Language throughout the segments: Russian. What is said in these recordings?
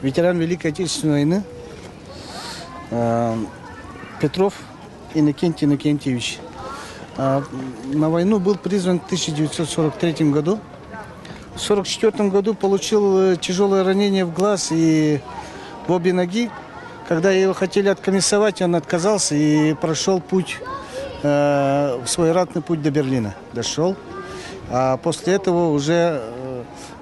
Ветеран Великой Отечественной войны Петров Иннокентий Иннокентьевич. На войну был призван в 1943 году. В 1944 году получил тяжелое ранение в глаз и в обе ноги. Когда его хотели откомиссовать, он отказался и прошел путь, свой ратный путь до Берлина. Дошел. А после этого уже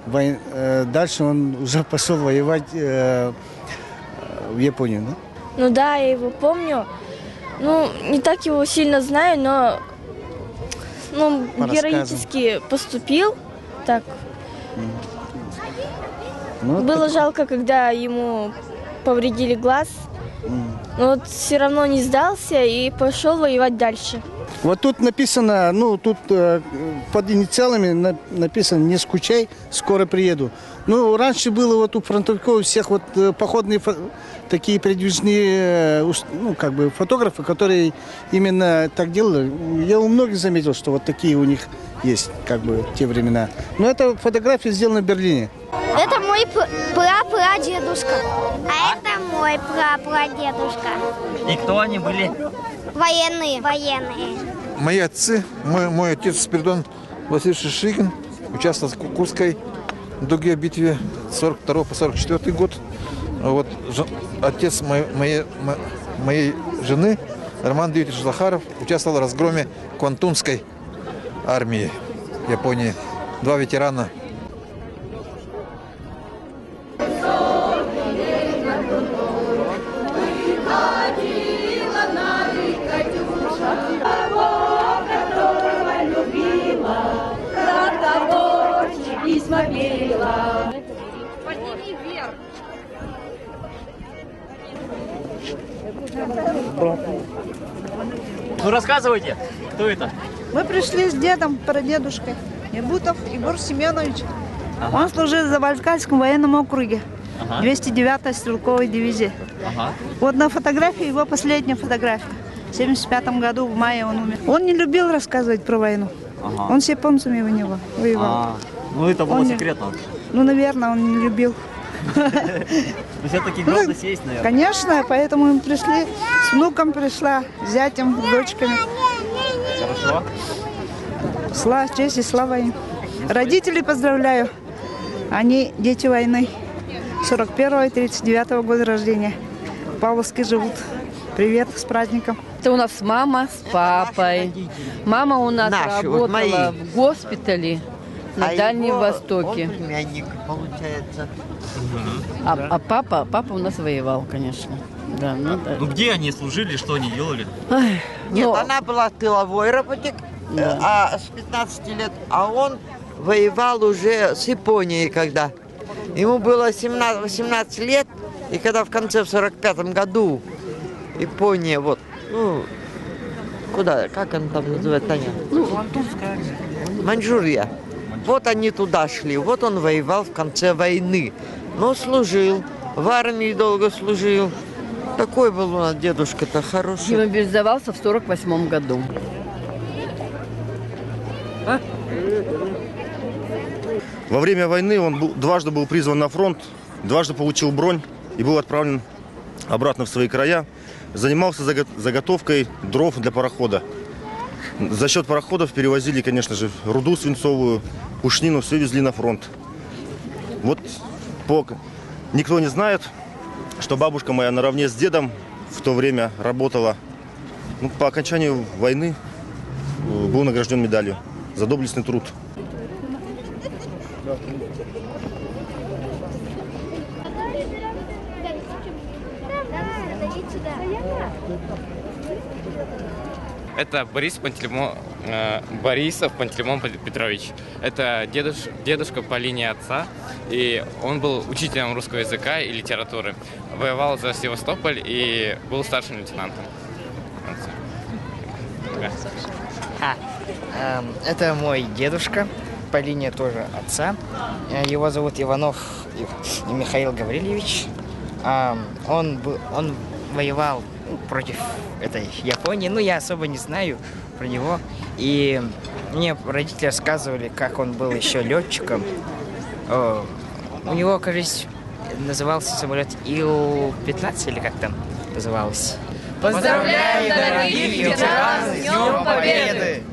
дальше он уже пошел воевать в Японию. Да? Ну да, я его помню. Ну, не так его сильно знаю, но героически поступил. Так. Ну, Было жалко, когда ему повредили глаз. Но вот все равно не сдался и пошел воевать дальше. Вот тут написано, тут под инициалами написано «Не скучай, скоро приеду». Ну, раньше было вот у фронтовиков у всех вот походные такие передвижные, фотографы, которые именно так делали. Я у многих заметил, что вот такие у них есть, в те времена. Но эта фотография сделана в Берлине. Это мой прапрадедушка. А это мой прапрадедушка. И кто они были? Военные. Мои отцы, мой отец Спиридон Васильевич Шишигин участвовал в Курской дуге битве с 42 по 44 год. Вот отец моей жены Роман Дмитриевич Захаров участвовал в разгроме Квантунской армии Японии. Два ветерана. Подними вверх. Ну рассказывайте, кто это? Мы пришли с дедом, прадедушкой. Небутов Егор Семенович. Он служил в Забайкальском военном округе. 209-й стрелковой дивизии. Вот на фотографии его последняя фотография. В 1975 году, в мае он умер. Он не любил рассказывать про войну. Он с японцами воевал. Ну это было секретно. Ну, наверное, он не любил. Но все-таки гордость есть, наверное. Конечно, поэтому мы пришли, с внуком пришла, с зятем, с дочками. Хорошо. Слава, честь и слава им. Родителей поздравляю. Они дети войны. 41-го и 39-го года рождения. В Павловске живут. Привет, с праздником. Это у нас мама с папой. Мама у нас работала в госпитале на Дальнем Востоке. Он племянник, получается. А папа у нас воевал, конечно. Да, Ну где они служили, что они делали? Нет, она была тыловой работник, с 15 лет, а он воевал уже с Японией, когда. Ему было 18 лет, и когда в конце, в 45-м году, Япония, куда, как он там называет, Таня? Маньчжурия. Вот они туда шли, вот он воевал в конце войны. Но служил, в армии долго служил. Такой был у нас дедушка-то хороший. Демобилизовался в 48 году. Во время войны он дважды был призван на фронт, дважды получил бронь и был отправлен обратно в свои края. Занимался заготовкой дров для парохода. За счет пароходов перевозили, конечно же, руду свинцовую, пушнину, все везли на фронт. Вот никто не знает, что бабушка моя наравне с дедом в то время работала. По окончанию войны был награжден медалью за доблестный труд. Это Борисов Пантелеймон Петрович. Это дедушка по линии отца, и он был учителем русского языка и литературы. Воевал за Севастополь и был старшим лейтенантом. Это мой дедушка по линии тоже отца. Его зовут Иванов Михаил Гаврильевич. Он воевал против этой Японии. Я особо не знаю про него. И мне родители рассказывали, как он был еще летчиком. У него, кажется, назывался самолет Ил-15 или как там назывался. Поздравляем, дорогие ветераны, с Днем Победы!